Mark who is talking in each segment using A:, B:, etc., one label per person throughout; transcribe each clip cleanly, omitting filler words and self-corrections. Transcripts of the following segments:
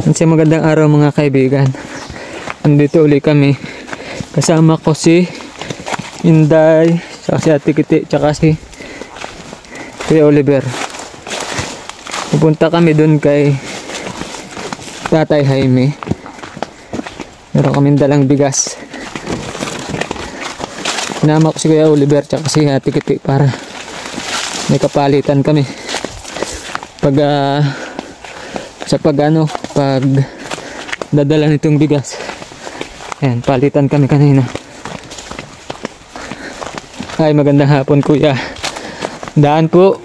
A: Kasi magandang araw mga kaibigan. Nandito uli kami. Kasama ko si Inday, saka si Ate Kiti, saka si Kuya Oliver. Pupunta kami dun kay Tatay Jaime. Meron kaming dalang bigas. Sinama ko si Kuya Oliver saka si Ate Kiti para may kapalitan kami. Pag pag dadala nitong bigas. Ayan, palitan kami kanina. Ay, magandang hapon kuya. Daan po.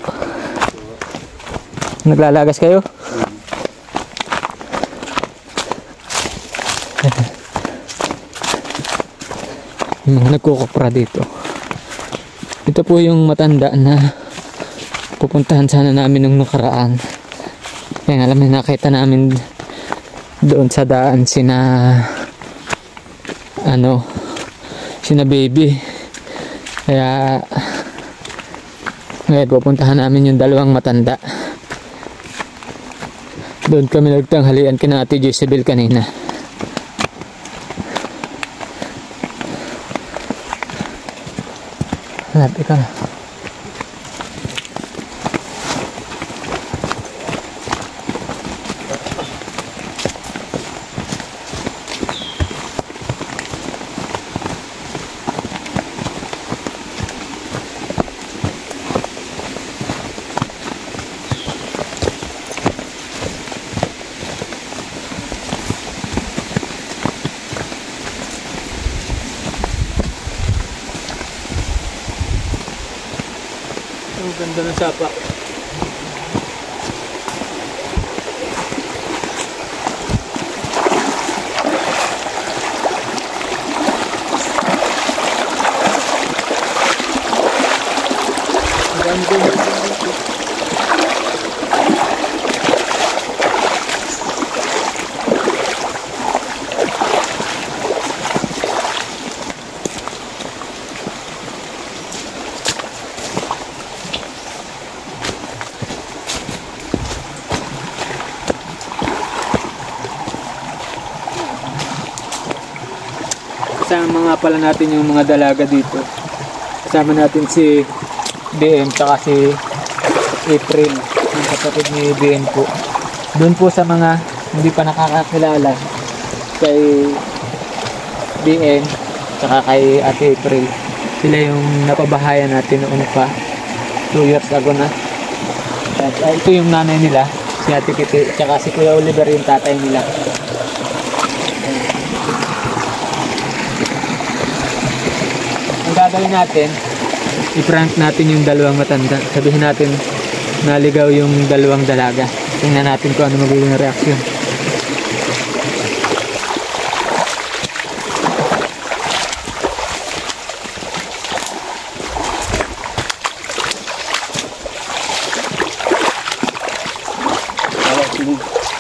A: Naglalagas kayo? Mga nagkukupra dito. Ito po yung matanda na pupuntahan sana namin nung nakaraan. Kaya alam mo, nakita namin doon sa daan sina baby. Kaya ngayon pupuntahan namin yung dalawang matanda. Doon kami nagtanghalian kina Ate Jezebel kanina. Hanap ka na. Ang ganda ng sapa. Ang ganda. Kasama nga pala natin yung mga dalaga dito. Kasama natin si BM tsaka si April, yung kapatid ni BM po. Doon po sa mga hindi pa nakakakilala kay BM tsaka kay Ate April, sila yung napabahayan natin noon pa 2 years ago na. At ito yung nanay nila, si Ate Kitty, tsaka si Kuya Oliver yung tatay nila. Ang gagawin natin, i-prank natin yung dalawang matanda. Sabihin natin naligaw yung dalawang dalaga. Tingnan natin kung ano magiging reaksyon.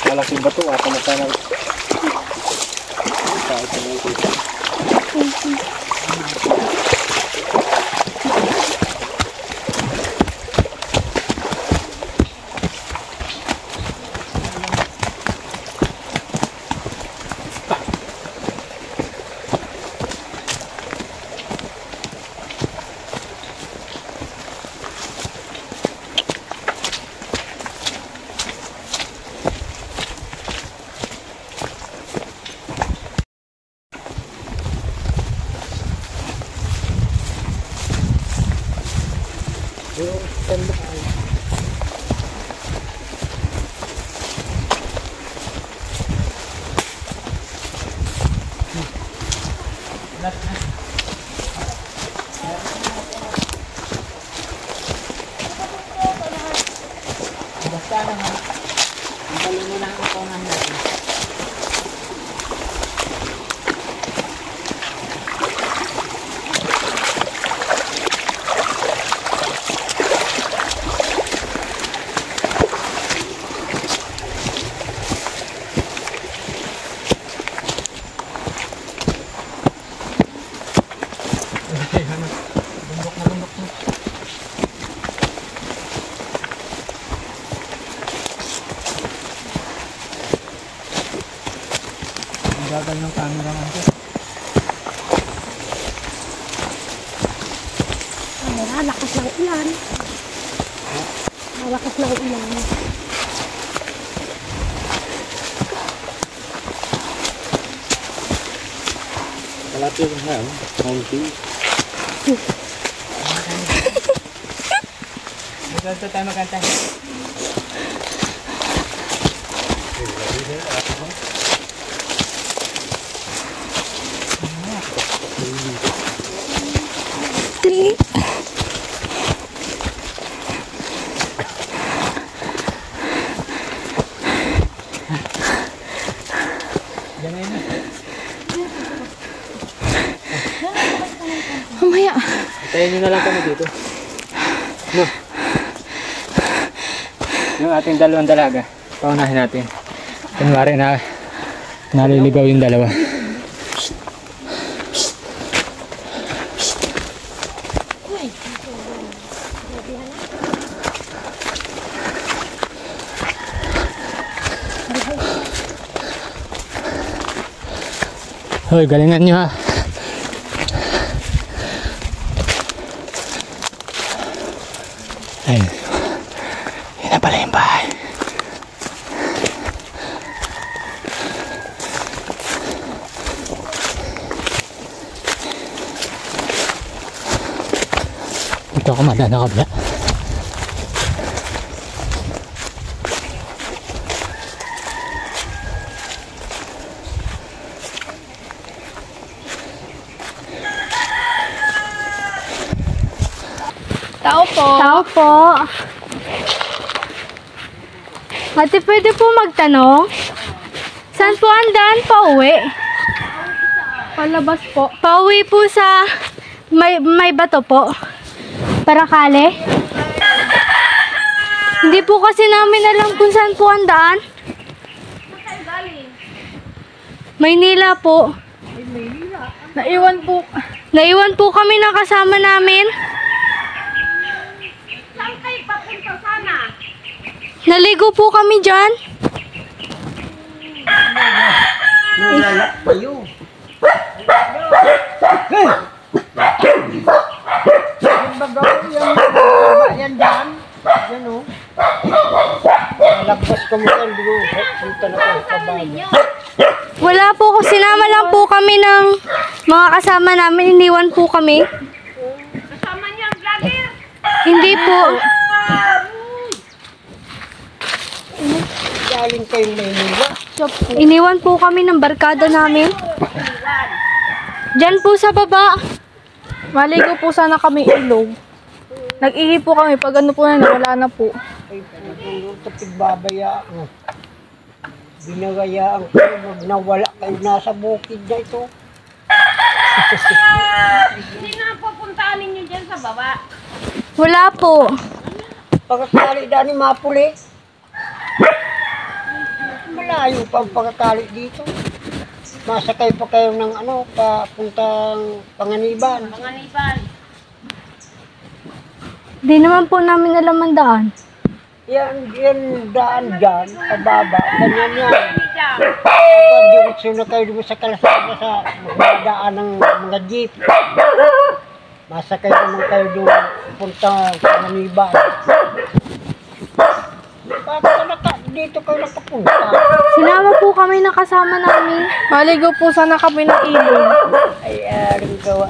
B: Malaking bato at matalang.
A: Basta naman, ang bali mo lang ang kaunan natin. Bundok na. Gagal ng camera nga ito.
C: Lakas ng ulan. Malakas ng ulan.
B: Malapit yung hang. Konti.
A: Magkanta tayo magkanta.
C: Mamaya.
A: Tayo nyo na lang kami dito. No. Yung ating dalawang dalaga. Paunahin natin. Kunwari na naliligaw yung dalawa. Hoy, galingan nyo ha. Ayun. Yun na pala yung bahay. Dito ako madaan na kabila.
C: Tao po. Tao po. Ate, pwede po magtanong? Saan po ang daan pauwi? Palabas po. Pauwi po sa may bato po. Parakale. Hindi po kasi namin alam kung saan po ang daan. Maynila po. Naiwan po. Naiwan po kami ng kasama namin. Naligo po kami dyan.
B: Nalala pa yun. Yung bagaw yan dyan. Yan o. Malagpas ka mo yan. Punta na kayo sa bago.
C: Wala po, sinama lang po kami ng mga kasama namin. Iniwan po kami.
D: Kasama niya ang vlogger.
C: Hindi po.
B: Galing kayong Maynila.
C: Iniwan po kami ng barkada namin. Diyan po sa baba. Maligo po sana kami ilog. Nag-ihi po kami. Pag ano po na, wala na po.
B: Ay, pinagulong sa pigbabaya. Binagayaan kayo. Wag nawala kayo nasa bukid na ito.
D: Sino ang pupuntaan ninyo dyan sa baba?
C: Wala po.
B: Pagkakali daan ni Mapuli. Malayo pa ang pagkakali dito. Masakay pa kayo ng ano, papuntang Panganiban.
D: Panganiban.
C: Di naman po namin alam ang daan.
B: Yan daan dyan, pababa, ganyan yan.
D: Dyan.
B: Pagdiretso na kayo doon sa kalsada sa mga daan ng mga jeep. Masakay naman kayo doon, puntang Panganiban. Bakit dito kayo nakapunta?
C: Sinama po kami ng kasama namin. Maligo po sana kami ng ilog.
B: Ay, aring gawa.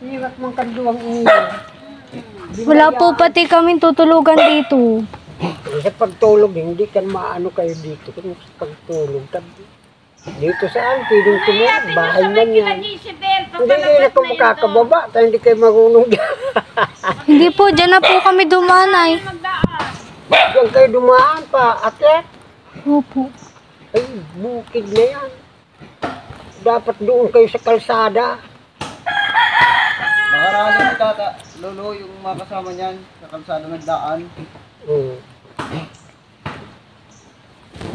B: Hirap mong kanduang inyo.
C: Wala po pati kami tutulugan dito.
B: Sa pagtulog, hindi ka maano kayo dito. Kung sa pagtulog, dito saan? Pwedeng tumulog, bahay man yan.
D: Isabel,
B: Hindi kayo na kung makakababa, tayo hindi kayo marunong dyan.
C: Hindi po, dyan na po kami dumanay.
D: magdaan.
B: Diyan kayo dumaan pa, akyat.
C: Opo.
B: Ay, bukid na yan. Dapat doon kayo sa kalsada.
E: Makarami ni Tata, Lolo, yung mga kasama niyan sa kalsada nagdaan.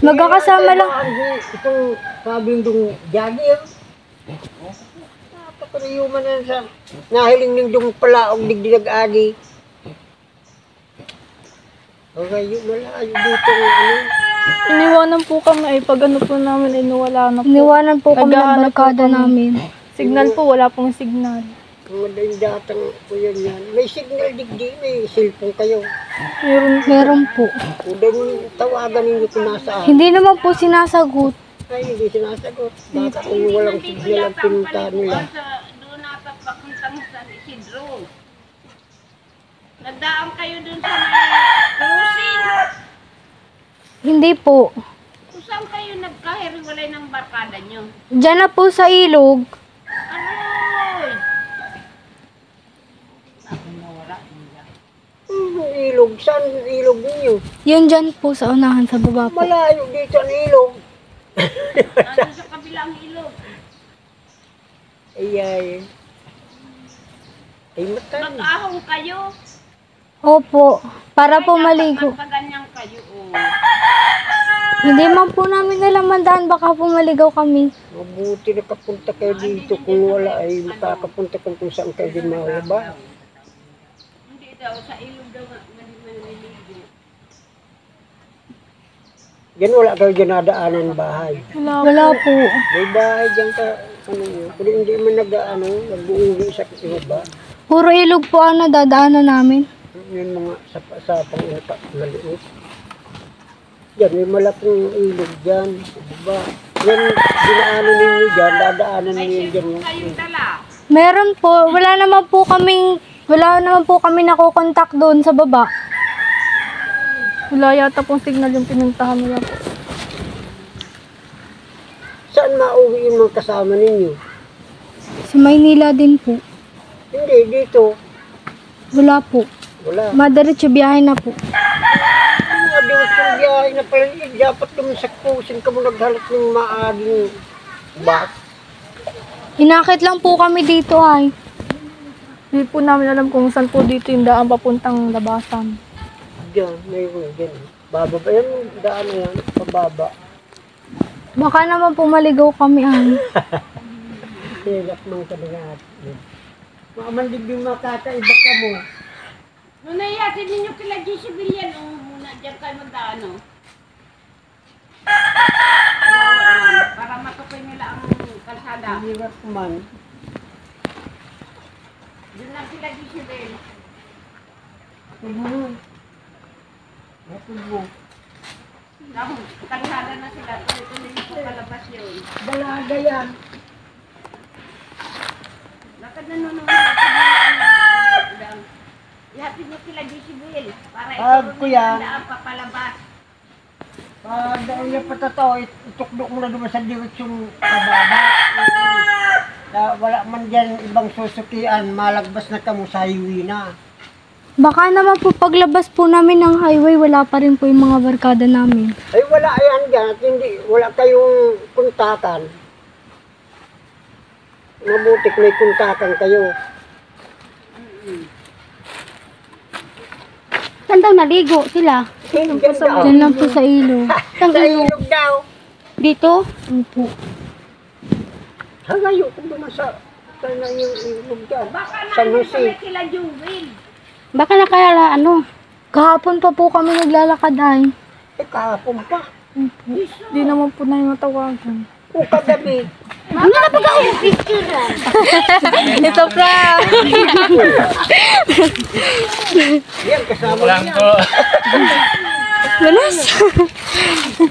C: Magkakasama lang.
B: Itong sabing dong jagir. Napakariuman na sa nahiling ng dong palaong digdilag-agi. Okay, yun malayo dito ng ano.
C: Iniwanan po kami ay pag ano po namin ay nawala na po. Iniwanan po kami ng barkada namin. Signal po, wala pong signal.
B: Ang madaling datang po yan. May signal digdi, may cellphone kayo.
C: Meron po.
B: Kung daw tawagan ninyo kung nasaan.
C: Hindi naman po sinasagot.
B: Ay, hindi sinasagot. Baka kung walang signal ang pinuntahan nila.
D: Doon nata papunta mo sa Isidro. Nagdaan kayo doon sa may cruising.
C: Hindi po.
D: Kung saan kayo nagkahiwalay ng barkada nyo?
C: Diyan na po sa ilog.
D: Aroy!
B: Ilog, saan ang ilog ninyo?
C: Yun dyan po sa unahan sa baba po.
B: Malayo dito ang ilog.
D: Nandun sa kabilang ilog.
B: Ay. Ay, matan.
D: Mag-ahong kayo.
C: Opo. Para po maligo.
D: Pagpaganyan kayo. Oh.
C: Hindi man po namin nalamandaan. Baka po maligaw kami.
B: Mabuti nakapunta kayo dito. Kung wala ay makakapunta kung saan kayo din maulaba.
D: Hindi daw, sa ilog daw maliligo.
B: Yan wala kayo dyan nadaanan ng bahay.
C: Wala po.
B: May bahay dyan ka, ano yun. Pero hindi man nag-uuwi sa iba.
C: Puro ilog po ang nadadaanan namin.
B: Yun mga sapang maliit. Yan, may malaking ilog dyan. Diba? Yan, dinaanan ninyo dyan, dadaanan
D: May
B: ninyo dyan.
D: sipon kayong dala.
C: Meron po. Wala naman po kami nakokontak doon sa baba. Wala yata pong signal yung pinuntahan nila po.
B: Saan mauwi yung mga kasama ninyo?
C: Sa Maynila din po.
B: Hindi, dito.
C: Wala po.
B: Wala.
C: Madiretso biyahe na po.
B: Mga diwas yung biyahe na pala. Dapat naman sa kusin ka mo naghalat ng maaging bus.
C: Inakit lang po kami dito ay. Hindi po namin alam kung saan po dito yung daan papuntang labasan.
B: Diyan, mayroon dyan. Bababa yan, daan na yan, pababa.
C: Baka naman po maligaw kami ay.
B: Hilap mga kanagat. Makamandig yung makata, iba ka mo.
D: Nung nayasin ninyo kila Jesibilian, muna dyan kayo magdaan, oh. Para matukoy nila ang kalsada.
B: Hirap man.
D: Doon lang sila Jesibil.
B: Tubo. Tubo.
D: Kalsada na sila. Tuloy-tuloy na sa palabas yun.
B: Dalaga yan.
D: Lakad na nun. Ihatid niyo sila Jesibil. Para ito
B: kuya.
D: daan papalabas.
B: Pag daw yung patataw, itukdok mo na naman sa direksyong pababa. Wala man dyan ibang susukian, malagbas na kamo sa highway na.
C: Baka naman po paglabas po namin ng highway, wala pa rin po yung mga barkada namin.
B: Ay wala yan dyan at hindi, wala kayong kuntakan. Mabutik may kuntakan kayo.
C: Saan daw naligo sila?
B: Diyan daw.
C: Diyan lang po sa ilog.
B: Sa ilog daw.
C: Dito? Opo.
B: Halayo kung naman sa yung ilog dyan.
D: Baka
B: San
D: namin
B: Jose.
D: kami sila Jungwil.
C: Baka na kaya kahapon pa po kami naglalakad ay.
B: Eh kahapon pa.
C: Hindi naman po na yung matawagan.
B: Kung kagabi.
C: Ano na pag ako picture lang? Ito pa.
B: Yan kasama
A: Lang
B: niya.
A: po.
C: Malas.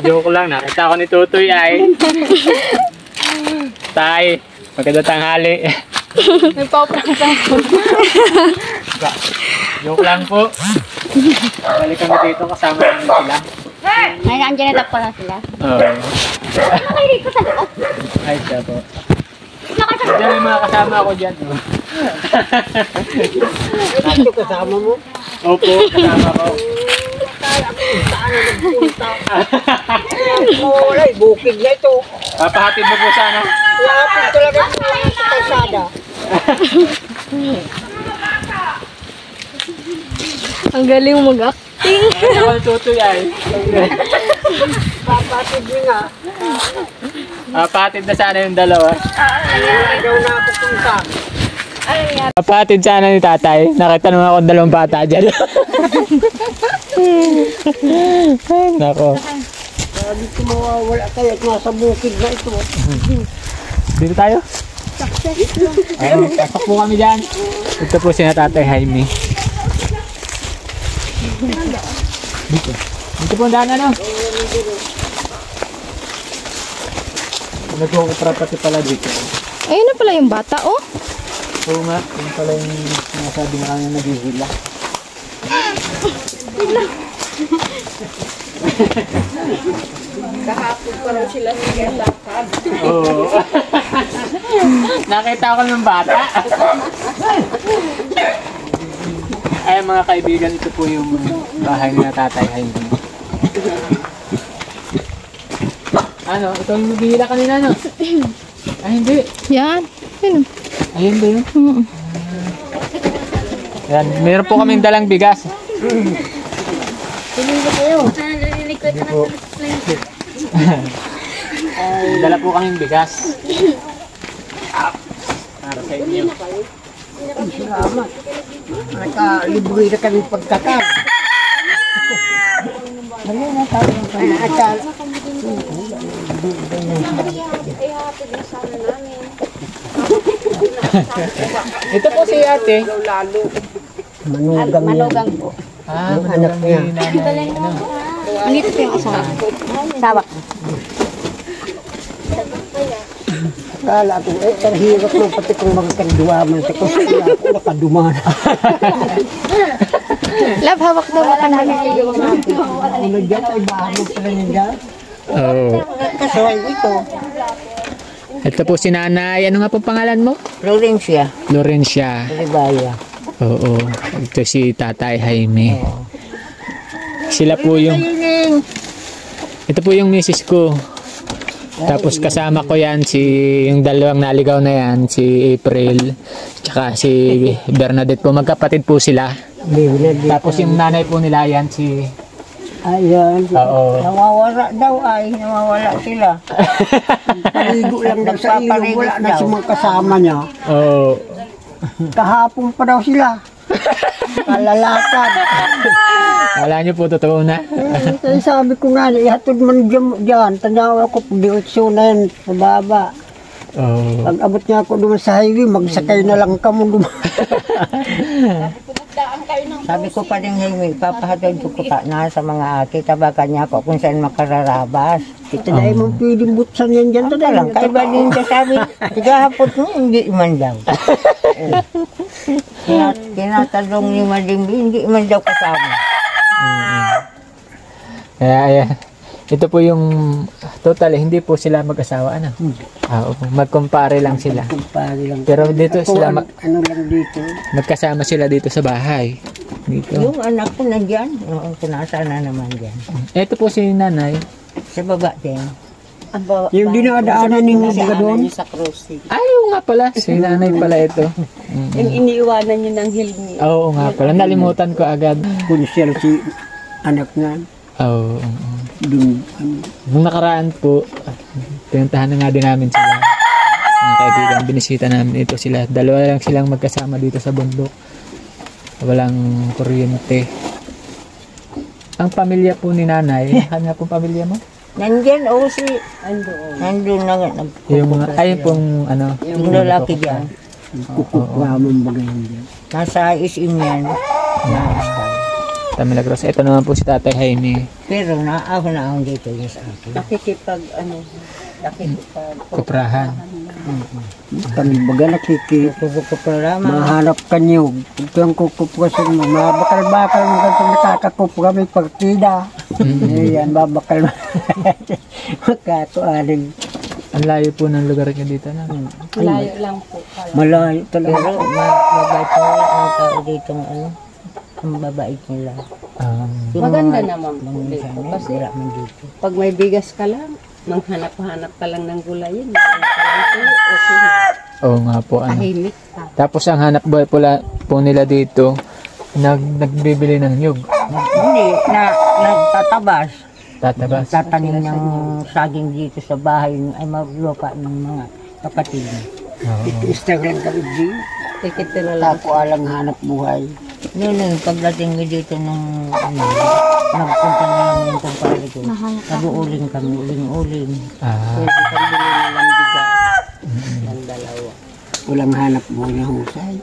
A: Joke lang. Nakita ko ni Tutoy ay. Tay, maganda tanghali.
C: Nagpaprank po.
A: Joke lang po. Balik kami dito kasama namin sila.
C: Ay, nandiyan na pala sila.
A: Oo. Ay, siya po. Diyan may mga kasama ako dyan.
B: Ito kasama mo.
A: Opo, kasama ko.
B: Saan na nagpunta? Wala, bukid na ito.
A: Papahatid mo po sana.
B: Lapit talaga sa kalsada.
C: Ang galing mag-acting.
A: Nakita ko ni Tutoy ay.
B: Papatid mo nga.
A: Papahatid na sana yung dalawa.
B: Wala daw na ako punta.
A: Papahatid sana ni tatay. Nakita naman akong dalawang bata dyan. Ay, nako.
B: Sabi ko mawawala kayo at nasa bukid na ito.
A: Dito tayo. Ayun, pasok po kami dyan. Ito po si Tatay Jaime. Dito. Dito po ang daan ano. Nagkukupra pati pala dito.
C: Ayun na pala yung bata, oh.
A: Oo nga, yun pala yung sinasabi na kanya naghihila.
D: Kahapon pa rin sila naglalakad.
A: Oo. Nakita ko ng bata. Ay mga kaibigan, ito po yung bahay ni Tatay Jaime. Ano? Ito yung naghihila kanina, no? Ay, hindi.
C: Yan. Ayun.
A: Ayun ba yun?
C: Mm.
A: Yan, meron po kaming dalang bigas. Hindi po. Dala po kaming bigas. Para sa inyo.
B: Salamat. Nakalibre na kami pagkakan. Ayun na tayo.
A: Ito po si ate.
B: Manugang po.
A: Ah,
B: Yung anak niya.
C: Nandito po yung asawa. Sawa.
B: Kala ko, hirap mo pati kung magkanduwaman. Kasi kung sila ako nakaduman.
C: Love, hawak daw ka namin.
B: Ano dyan ay bahamog pala niya.
A: Oo.
B: Kasaway ito.
A: Ito po si nanay. Ano nga po pangalan mo?
B: Florencia.
A: Lorencia.
B: Ribaya.
A: Oo. Ito si Tatay Jaime. Sila po yung... Ito po yung misis ko. Tapos kasama ko yan yung dalawang naligaw na yan, si April, tsaka si Bernadette po. Magkapatid po sila. Tapos yung nanay po nila yan, si...
B: Ayan.
A: Oo.
B: Nawawala daw ay. Nawawala sila. Paligo lang daw sa ilog. Wala na si mga kasama niya.
A: Oo.
B: Kahapon pa daw sila. Kalalakad.
A: Kala nyo po totoo na.
B: Kaya sabi ko nga, ihatod man dyan. Tanawa ko, direksyon na yan sa baba.
A: Oo.
B: Pag abot niya ako duman sa highway, magsakay na lang kamo duman.
F: Sabi ko pa rin highway, papahatid ko pa na sa mga aki, tabakan niya ako kung saan makararabas.
B: Ito na mong pwedeng butsan yan dyan.
F: Ito lang, kaiba din siya sabi, tigahapot mo, hindi man daw. Kinatanong ni Madimbi, hindi man daw kasama.
A: Kaya ayan. Ito po yung total, hindi po sila mag-asawa. Ano? Oo, mag-compare lang sila.
B: Kumpari lang.
A: Pero dito
B: Ako,
A: sila,
B: ano lang dito.
A: magkasama sila dito sa bahay. Dito.
F: Yung anak ko nandyan, kung nasaan na naman dyan.
A: Ito po si nanay.
F: Sa baba din.
B: Yung dinadaanan ninyo sa doon.
D: Sa crossing.
A: Ay, oo nga pala. Si nanay pala ito.
D: Yung iniiwanan niyo ng hilmi.
A: Oo nga pala. Nalimutan ko agad.
B: Kunsel si anak nga.
A: Oo.
B: Dun.
A: Nung nakaraan po, pinuntahan na nga din namin sila. Mga kaibigan, binisita namin ito sila. Dalawa lang silang magkasama dito sa bundok. Walang kuryente. Ang pamilya po ni nanay, ano pong pamilya mo?
F: Nandyan, o si, nandun na,
A: Yung mga, ayun pong ano.
F: yung lalaki dyan.
B: Kukukwa mong bagayan dyan.
F: Nasa isim yan.
A: Tamilagros. Ito naman po si Tatay Jaime.
F: Pero ako dito yung sa akin.
D: Nakikipag
A: Kuprahan.
B: Kami baga
F: Kukuprograma.
B: mahanap kanyo. Ito ang kukupusin mo. Mabakal-bakal mo ganito nakakakupo kami partida. Ayan, babakal mo. Magkatualing.
A: Ang layo po ng lugar niyo dito na.
D: layo lang po.
B: Malayo talaga.
F: Pero mababait po ang tao dito ng ano. Ang babait nila. Yung
D: Maganda
F: mga
D: naman po dito.
F: mangisan,
D: Kasi
F: wala man dito.
D: pag may bigas ka lang, manghanap-hanap ka lang ng gulayin. Meron ka lang tuyo, okay na.
A: Oo nga po. Ano.
D: Tahimik ka.
A: Tapos ang hanap buhay po nila dito, nagbibili ng nyug.
F: Hindi, nagtatabas.
A: Tatabas.
F: Tatanim ng saging dito sa bahay ay maglupa ng mga kapatid niya.
B: Instagram kami dyan.
D: Tikitira lang.
B: Ako alang hanap buhay.
F: Noon, pagdating ko dito nung ano, nagpunta na namin yung kumpare ko. Nag-uuling kami, uling-uling.
A: Ah,
D: Pwede kang bili na lang bigas. Ang dalawa.
B: Walang hanap buhay na husay.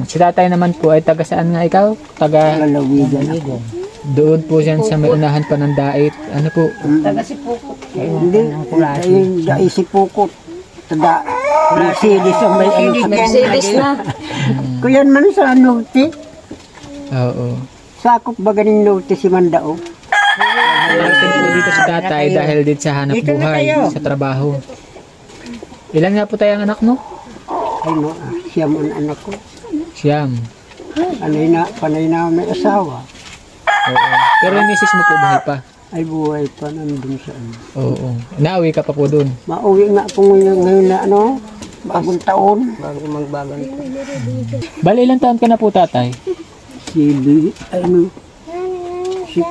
A: si tatay naman po ay taga saan nga ikaw? Taga
B: Lalawigan ako.
A: doon po yan sa may unahan pa ng dait. Ano po?
D: Taga si Pukot.
B: Hindi, dahil si Pukot. Tada, Mercedes ang may ano sa
D: Mercedes na.
B: Kuyan man sa note.
A: Oo.
B: Sakop ba ganing note si Mandao?
A: Parating po dito si tatay dahil din sa hanap buhay, sa trabaho. Ilan nga po tayo ang anak mo?
B: Ay no, siya mo ang anak ko.
A: Siyam.
B: Panay na may asawa.
A: Oo. Pero yung misis mo po buhay pa.
B: Ay buhay pa nandun sa ano.
A: Oo. Nauwi ka pa po doon.
B: Mauwi nga po ngayon na ano, bagong taon.
D: Bago magbagong.
A: Bali, ilang taon ka na po tatay?
B: Si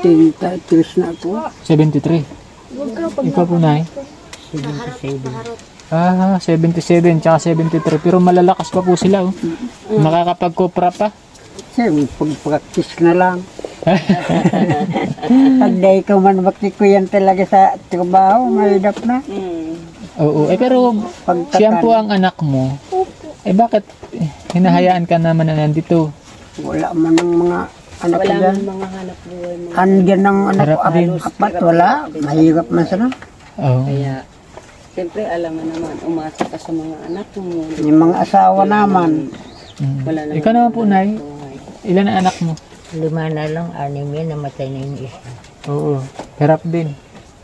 B: Tita Tris na ako.
A: 73. Ikaw po, Nay? 77 tsaka 73. Pero malalakas pa po sila, oh. Makakapag-kopra pa.
B: Siyempre, pag-practice na lang. Pag di ikaw man yan talaga sa trabaho, mahirap na.
A: Oo. Pero siya po ang anak mo. Bakit hinahayaan ka naman na nandito?
B: Wala man ang mga anak ko
D: Wala
B: dyan.
D: man mga hanap buhay mo.
B: Andyan ang anak
A: Harap
B: ko,
A: din.
B: apat, wala. Mahirap man sana.
A: Oo.
D: Kaya, siyempre alam mo naman, umasa ka sa mga anak mo.
B: Yung mga asawa naman.
D: Wala naman.
A: Ikaw naman po, Nay. Ilan ang anak mo?
F: 5 na lang, 6 yan, namatay na yung isa.
A: Oo. Hirap din.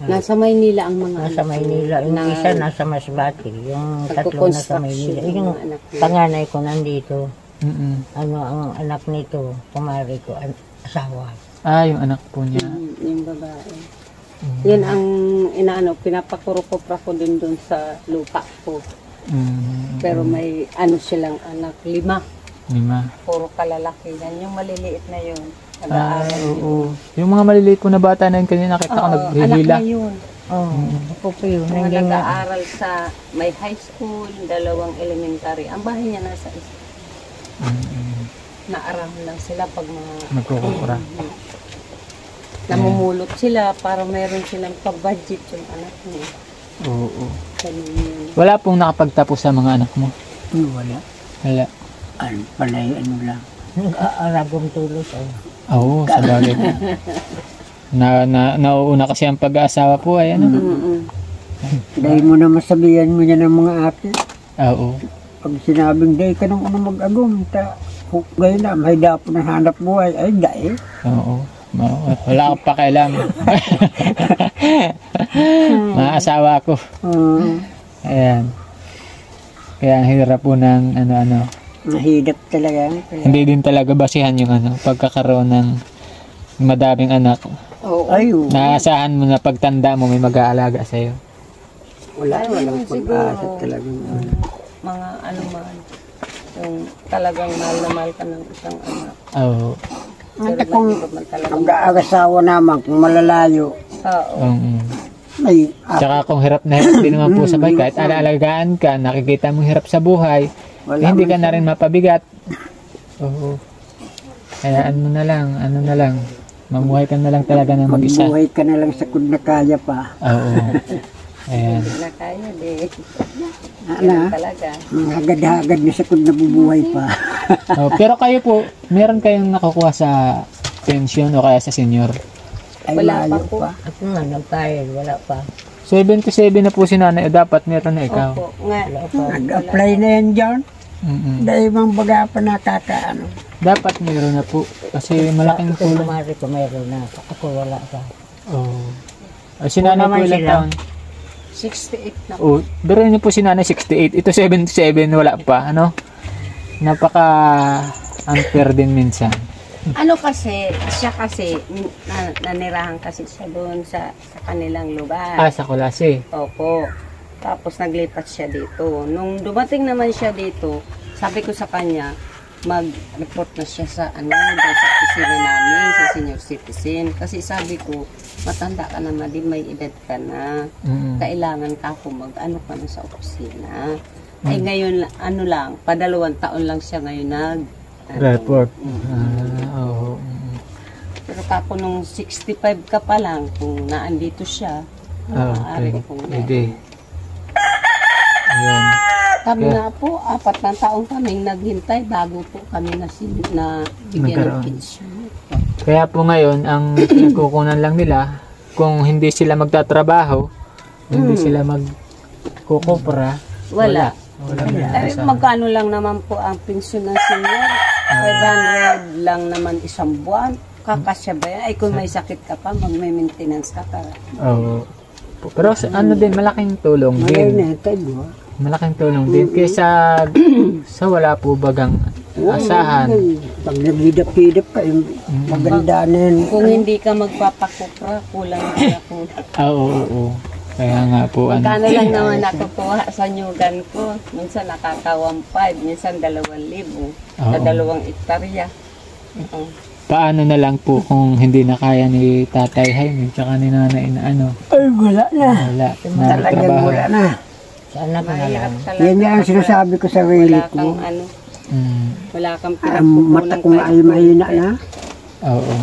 D: Nasa Maynila ang mga
F: Nasa Maynila, yung isa nasa Masbate, yung tatlo nasa Maynila. Yung panganay ko nandito, ano ang anak nito, kumari ko, asawa.
A: Yung anak po niya.
D: Yung babae. Yan ang inaano, pinapakuro-kopra ko din doon sa lupa ko. Pero may ano silang anak, 5.
A: 5.
D: Puro kalalaki yan. Yung maliliit na yun.
A: Oo. Yung mga maliliit po na bata na yun, kanina nakita ko
D: Anak
A: naghihila.
D: na yun.
F: Ako po yun,
D: Mga
F: nandiyan nga.
D: nag-aaral sa may high school, 2 elementary. Ang bahay niya nasa isa. Naarahan lang sila pag mga
A: Magkukupra.
D: namumulot sila para meron silang pabudget yung anak niya.
A: Oo.
D: Ganun yun.
A: Wala pong nakapagtapos sa mga anak mo?
B: Wala.
A: Wala.
B: Panay ano lang.
F: Nag-aaragong tulos.
A: Oo, sa bagay po. Nauuna kasi ang pag-aasawa po ay ano?
B: Dahil mo na masabihan mo yan ng mga ate.
A: Oo.
B: Pag sinabing dahil ka nung mag-agum, hukgay na, may dapo na hanap buhay, ay dahil.
A: Oo. Wala akong pakialam. Mga asawa ko. Ayan. Kaya ang hirap po ng ano-ano.
B: Mahirap talaga.
A: Hindi din talaga basihan yung pagkakaroon ng madaming anak.
B: Ayo.
A: Naasahan mo na pagtanda mo may mag-aalaga sa'yo.
B: Walang
D: Siguro,
B: pag-asa talaga.
D: mga ano man, yung talagang mahal na mahal ka ng isang anak.
A: Oo.
B: Ate kung
D: Man talaga.
B: mag-aagasawa naman, kung malalayo,
D: Oo.
B: may
A: Tsaka kung hirap na hirap din naman po sa buhay, kahit alaalagaan ka, nakikita mong hirap sa buhay, hindi ka na rin mapabigat. Oo. Kaya ano na lang, mamuhay ka na lang talaga ng mag-isa.
B: magbuhay ka na lang sa kung na kaya pa.
A: Oo. Ayan.
D: Na kaya din.
B: Ano?
D: Talaga.
B: Mga hagad-hagad na sa kung nabubuhay pa.
A: Oh, pero kayo po, meron kayong nakukuha sa pension o kaya sa senior?
B: Ay
D: Wala pa
B: malayo
D: po.
B: pa.
F: Ako nga, nagpayag, wala pa.
A: 77 na po si nanay, dapat meron na ikaw.
D: Opo. Nga.
B: Nag-apply na yan dyan. Dahil bang baga pa nakakaano.
A: Dapat meron na po. Kasi malaking
F: Kung
A: tulong.
F: kumari ko, meron na. Ako wala pa.
A: Oh. Si nanay po
F: naman
A: ilang
F: sila.
A: taon?
D: 68 na.
A: Oh, pero niyo po si nanay 68. Ito 77, wala pa. Ano? Napaka unfair din minsan.
D: Ano kasi, siya kasi, nanirahan kasi siya doon sa kanilang lugar.
A: Sa Kulase.
D: Opo. Tapos naglipat siya dito. Nung dumating naman siya dito, sabi ko sa kanya, mag-report na siya sa dahil sa opisina namin, sa senior citizen. Kasi sabi ko, matanda ka na din, may edad ka na. Kailangan ka kung mag-ano ka na sa opisina. Ay ngayon, pa 2 taon lang siya ngayon report.
A: Oo.
D: Pero Kako nung 65 ka pa lang, kung naandito siya,
A: Ah,
D: maaari
A: okay.
D: kung
A: Pwede. Ayan.
D: kami nga po, 4 na taong kaming naghintay bago po kami na bigyan ng
A: Nagkaroon.
D: pensyon.
A: Kaya po ngayon, ang pinagkukunan lang nila, kung hindi sila magtatrabaho, hindi sila magkukupra,
D: Wala.
A: Wala.
D: Ay, magkano lang naman po ang pensyon ng senior? 500 lang naman isang buwan. Kakasya ba yan? Ay, kung may sakit ka pa, mag-maintenance ka para.
A: Oo. Pero ano din, malaking tulong din. Malaking tulong din. Kaysa sa wala po bagang asahan.
B: Pag naghidap-hidap ka, maganda na yan.
D: Kung hindi ka magpapakupra, kulang ka kung
A: Oo. Kaya nga po.
D: magkano lang naman nakukuha sa nyugan ko. Minsan nakaka 1,500, minsan 2,000 sa
A: Oo.
D: 2 hektarya. Oo.
A: Paano na lang po kung hindi na kaya ni Tatay Jaime tsaka ni Nanay na ano?
B: Ay, wala na.
A: Wala. Na
B: Talagang
A: trabaho.
B: wala na.
F: Sa anak na
D: Mahirap
F: lang.
D: talaga.
B: Yan nga ang sinasabi ko sa sarili
D: Wala
B: ko.
D: kang ano,
A: Mm.
D: wala kang
B: Ang
D: pinagpupunan.
B: mata ko nga ay mahina na.
A: Oo.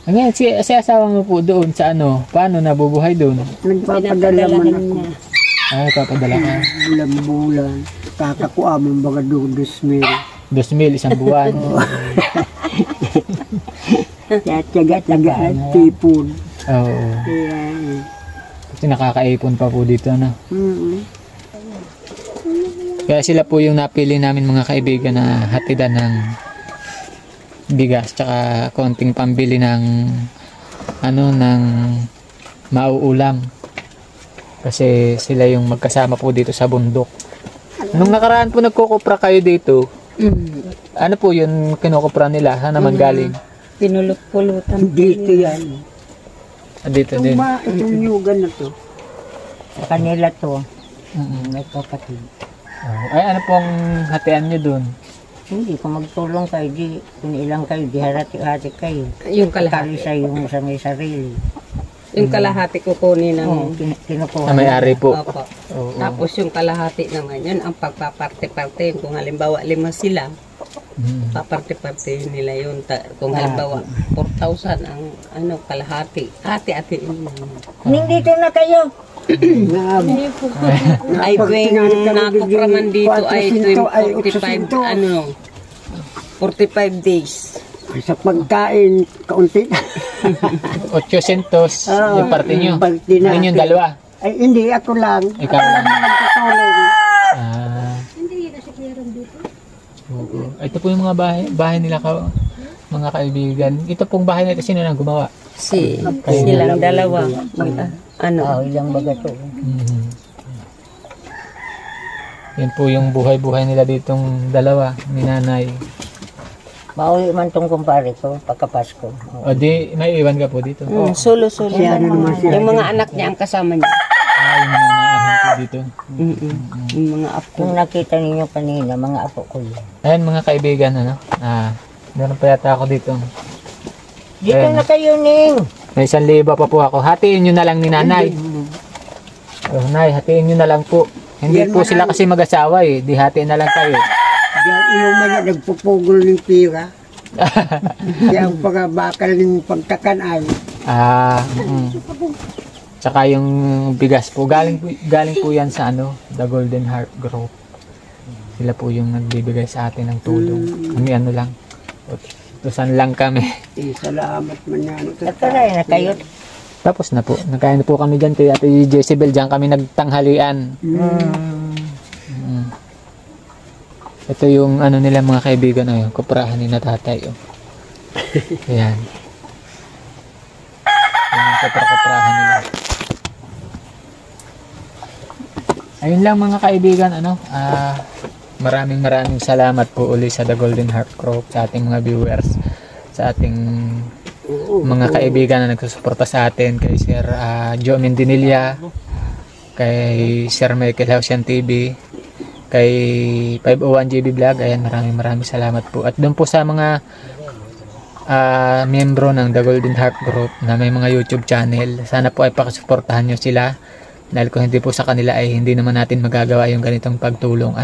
A: Ngayon, si asawa mo po doon sa ano, paano nabubuhay doon?
B: Nagpapadala man ako.
A: Ay, papadala ka.
B: Bulan-bulan. Kakakuha mo baga doon 2,000.
A: 2,000 isang buwan.
B: Kaya tiyaga-tiyagaan, tipon.
A: Oo.
B: Ayan.
A: Kasi nakakaipon pa po dito, ano?
B: Mm-mm.
A: Kaya sila po yung napili namin mga kaibigan na hatidan ng bigas tsaka konting pambili ng ng mauulam. Kasi sila yung magkasama po dito sa bundok. Nung nakaraan po nagkukupra kayo dito, ano po yun kinukupra nila? Saan naman galing?
D: Pinulot-pulutan.
B: Dito yan.
A: Dito din.
B: Itong yugan na to.
F: Sa kanila to,
A: Mm-mm.
F: nagkapatid.
A: Ay, ano pong hatian nyo dun?
F: Hindi, kung magtulong kayo, di, kung ilang kayo, di harati-hati kayo.
D: Yung kalahati.
F: Kalisa yung sa may sarili.
D: Yung kalahati kukunin ng...
F: Oo, kinukuha.
A: Na may-ari po.
D: Opo.
A: Oo.
D: Tapos yung kalahati naman yun, ang pagpaparte-parte. Kung halimbawa 5 sila,
A: Mm.
D: paparte-parte nila yun. Kung halimbawa 4,000 ang kalahati. Hati-hati yun.
F: Nindito na kayo.
D: Ay, tuwing nakukraman dito ay tuwing 45, 45 days.
B: Sa pagkain, kaunti.
A: 800 yung parte nyo.
B: Parte natin.
A: Yun yung dalawa.
B: Ay, hindi, ako lang.
A: Ikaw lang.
B: Nagtutulong.
A: Oo. Ito po yung mga bahay nila mga kaibigan. Ito pong bahay nito, sino nang gumawa?
D: Silang dalawa.
F: Ilang baga to.
A: Mhm. Yan po yung buhay-buhay nila ditong dalawa, ni Nanay.
F: Mauwi man tong kumpare ko, pagkapasko.
A: O di, may iwan ka po dito.
D: Solo-solo. Yung mga anak niya ang kasama niya.
A: Yung mga naahan po dito.
D: Yung mga apo.
F: Kung nakita ninyo kanina, mga apo ko yun.
A: Ayan mga kaibigan, meron pa yata ako dito.
F: Dito
A: Ayan.
F: na kayo, Ning!
A: May 1,000 pa po ako. Hatiin nyo na lang ni Nanay. Oh, Nay, hatiin nyo na lang po. Hindi po sila kasi mag-asawa eh. Di hatiin na lang kayo.
B: Diyan yung mga nagpupugol ng pira. Kaya ang pagabakal ng pagtakan ay
A: Tsaka yung bigas po. Galing po yan sa The Golden Heart Group. Sila po yung nagbibigay sa atin ng tulong. Kami lang. Tusan lang kami.
B: salamat man yan.
F: Nagkaray na kayo.
A: Tapos na po. Nagkain na po kami dyan kay Ate Jezebel. Diyan kami nagtanghalian. Ito yung nila mga kaibigan. Kuprahan ni na tatay. Ayan. Yung kuprahan nila. Ayun lang mga kaibigan. Maraming salamat po uli sa The Golden Heart Group, sa ating mga viewers, sa ating mga kaibigan na nagsusuporta sa atin, kay Sir Joe Mendinilla, kay Sir Michael Hausian TV, kay 501 GB Vlog. Ayan, maraming salamat po. At doon po sa mga miyembro ng The Golden Heart Group na may mga YouTube channel, sana po ay pakisuportahan nyo sila, dahil kung hindi po sa kanila ay hindi naman natin magagawa yung ganitong pagtulong.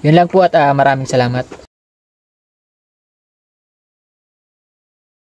A: Yun lang po at maraming salamat.